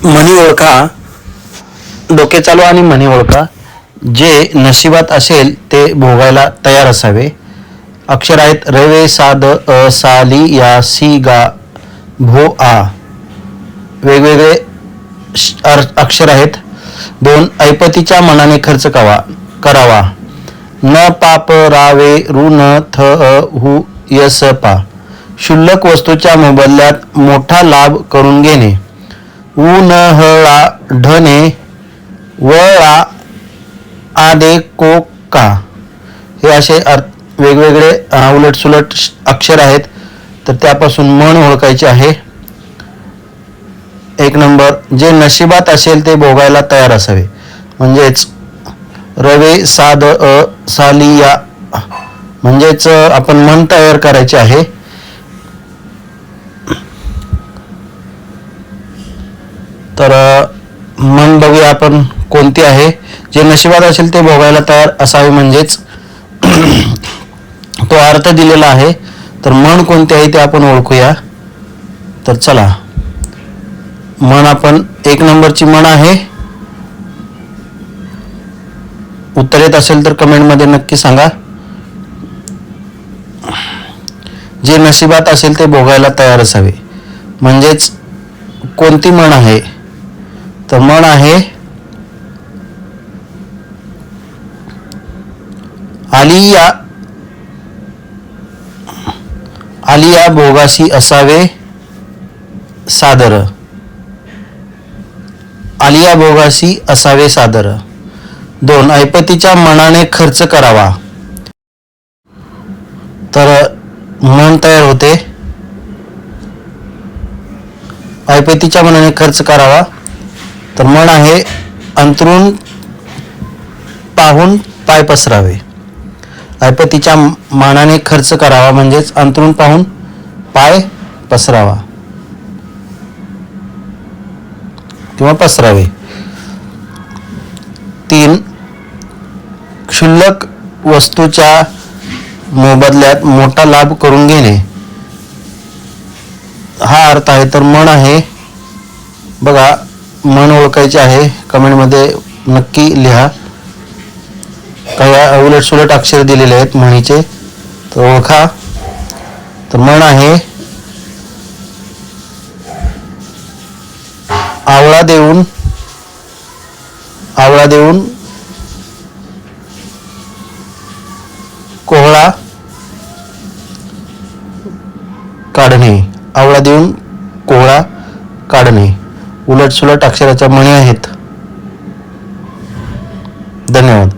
म्हणी ओळखा. डोके चालू आणि म्हणी ओळखा. जे नशिबात असेल ते भोगायला तयार असावे. अक्षर आहेत रवे साद अ सा ली या सी गा भो आ. वेगवेगळे अक्षर आहेत. 2 ऐपतीच्या मनाने खर्च करावा. न पाप रावे ऋ न थ हु यस पा. क्षुल्लक वस्तूच्या मोबदल्यात मोठा लाभ करून घेणे. उ न ह ळा ढने व ळा आदे को का. हे असे वेगवेगळे उलटसुलट अक्षर आहेत. तर त्यापासून म्हण ओळखायची आहे. 1 नंबर, जे नशिबात असेल ते भोगायला तयार असावे. म्हणजेच रवे साद अ साली या म्हणजेच आपण मन तयार करायचे आहे. तर मन बघूया आपण कोणती आहे. जे नशिबात असेल ते भोगायला तयार असावे म्हणजेच तो अर्थ दिलेला आहे. तर मन कोणती आहे ते आपण ओळखूया. तर चला, म्हण आपण 1 नंबरची म्हण आहे. उत्तर येत असेल तर कमेंटमध्ये नक्की सांगा. जे नशिबात असेल ते भोगायला तयार असावे म्हणजेच कोणती म्हण आहे. तर म्हण आहे आलिया भोगासी असावे सादर. आलिया भोगासी असावे सादर. 2 ऐपतीच्या मनाने खर्च करावा. तर मन तयार होते. ऐपतीच्या मनाने खर्च करावा. तर म्हण आहे अंतरून पाहून पाय पसरावे. ऐपतीच्या मानाने खर्च करावा म्हणजेच अंतरून पाहून पाय पसरावा किंवा पसरावे. 3 क्षुल्लक वस्तूच्या मोबदल्यात मोठा लाभ करून घेणे. हा अर्थ आहे. तर म्हण आहे बघा, म्हण ओळखायची आहे. कमेंटमध्ये नक्की लिहा. काही उलटसुलट अक्षर दिलेले आहेत म्हणीचे, तर ओळखा. तर म्हण आहे आवळा देऊन कोहळा काढणे. आवळा देऊन कोहळा काढणे. उलटसुलट अक्षराच्या म्हणी आहेत. धन्यवाद.